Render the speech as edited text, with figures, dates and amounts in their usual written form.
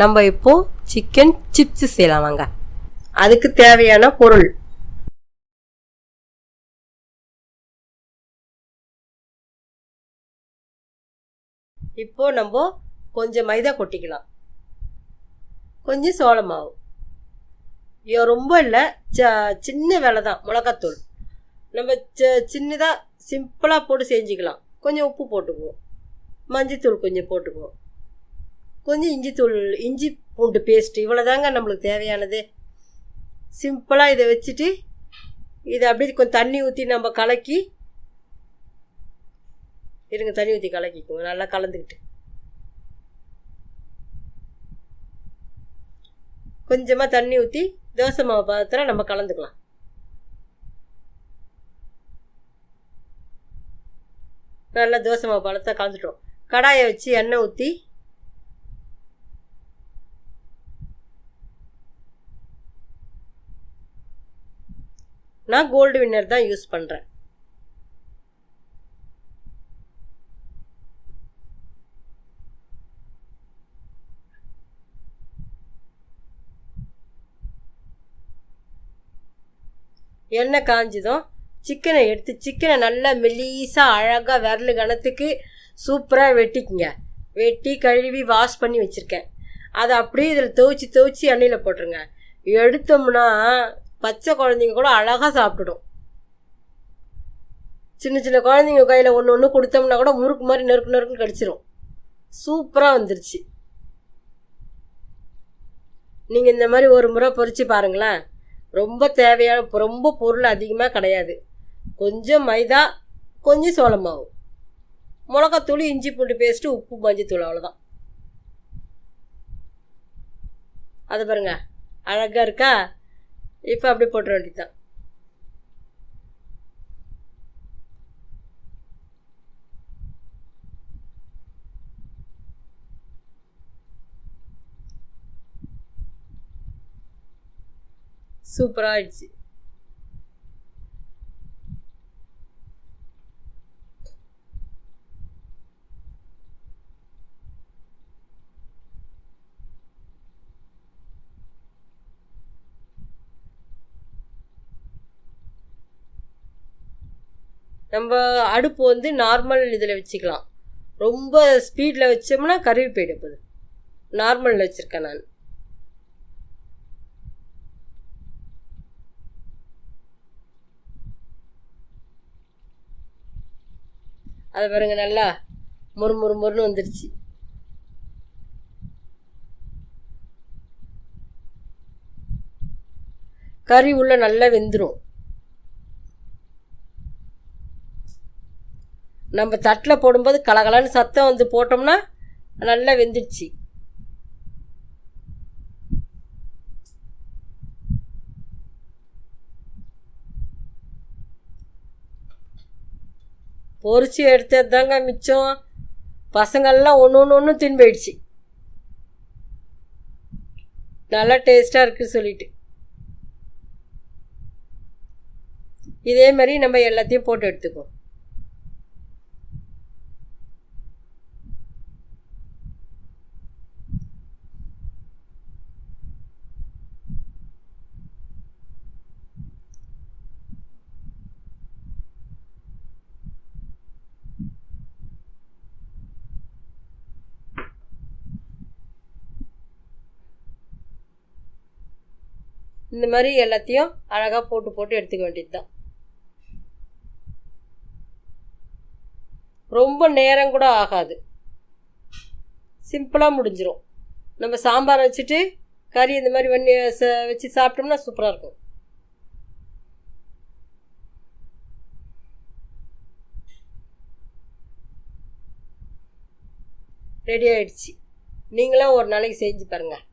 நம்ம இப்போது chicken chips செய்யலாம் வாங்க. அதுக்கு தேவையான பொருள்: இப்போது நம்ம கொஞ்சம் மைதா கொட்டிக்கலாம், கொஞ்சம் சோள மாவு, ரொம்ப இல்லை, சின்ன வேலை தான். மிளகாத்தூள் நம்ம சின்னதாக சிம்பிளாக போட்டு செஞ்சுக்கலாம். கொஞ்சம் உப்பு போட்டுக்குவோம், மஞ்சத்தூள் கொஞ்சம் போட்டுக்குவோம், கொஞ்சம் இஞ்சி பூண்டு பேஸ்ட். இவ்வளோதாங்க நம்மளுக்கு தேவையானது. சிம்பிளாக இதை வச்சுட்டு இதை அப்படியே கொஞ்சம் தண்ணி ஊற்றி நம்ம கலக்கி தண்ணி ஊற்றி கலக்கிக்குவோம். நல்லா கலந்துக்கிட்டு கொஞ்சமாக தண்ணி ஊற்றி தோசை மாவு பாத்திரம் நம்ம கலந்துக்கலாம். நல்லா தோசை மாவு பழத்தை கலந்துட்டோம். கடாயை வச்சு எண்ணெய் ஊற்றி நான் கோல்டு வின்னர் தான் யூஸ் பண்ணுறேன். எண்ணெய் காஞ்சதும் சிக்கனை எடுத்து சிக்கனை நல்லா மெல்லீஸாக அழகாக விரல் கணத்துக்கு சூப்பராக வெட்டிக்குங்க. வெட்டி கழுவி வாஷ் பண்ணி வச்சுருக்கேன். அதை அப்படியே இதில் துவச்சி எண்ணெயில் போட்டுருங்க. எடுத்தோம்னா பச்சை குழந்தைங்க கூட அழகாக சாப்பிட்டுடும். சின்ன சின்ன குழந்தைங்க கையில் ஒன்று ஒன்று கொடுத்தோம்னா கூட முறுக்கு மாதிரி நெருக்குன்னு கடிச்சிடும். சூப்பராக வந்துருச்சு. நீங்கள் இந்த மாதிரி ஒரு முறை பொரிச்சு பாருங்களேன். ரொம்ப தேவையான ரொம்ப பொருள் அதிகமாக கிடையாது. கொஞ்சம் மைதா, கொஞ்சம் சோள மாவு, மிளகாத்தூள், இஞ்சி பூண்டு பேஸ்ட்டு, உப்பு, மஞ்சத்தூள், அவ்வளோதான். அது பாருங்க அழகாக இருக்கா? இப்போ அப்படி போட்டுற வேண்டியதுதான். சூப்பராக ஆயிடுச்சு. நம்ம அடுப்பு வந்து நார்மல் இதில் வச்சுக்கலாம். ரொம்ப ஸ்பீடில் வச்சோம்னா கருவி போயிடும். போகுது. நார்மலில் வச்சுருக்கேன் நான். அதை பாருங்க நல்லா மொறுன்னு வந்துடுச்சு. கறி உள்ள நல்லா வெந்துடும். நம்ம தட்டில் போடும்போது கலகலன்னு சத்தம் வந்து போட்டோம்னா நல்லா வெந்துடுச்சு. பொரிச்சு எடுத்தது தாங்க மிச்சம். பசங்கள்லாம் ஒன்று தின்னு போயிடுச்சு. நல்லா டேஸ்ட்டாக இருக்குன்னு சொல்லிட்டு இதே மாதிரி நம்ம எல்லாத்தையும் போட்டு எடுத்துக்குவோம். இந்த மாதிரி எல்லாத்தையும் அழகாக போட்டு எடுத்துக்க வேண்டியது தான். ரொம்ப நேரம் கூட ஆகாது, சிம்பிளாக முடிஞ்சிடும். நம்ம சாம்பார் வச்சுட்டு கறி இந்த மாதிரி வச்சு சாப்பிட்டோம்னா சூப்பராக இருக்கும். ரெடி ஆயிடுச்சு. நீங்களும் ஒரு நாளைக்கு செஞ்சு பாருங்கள்.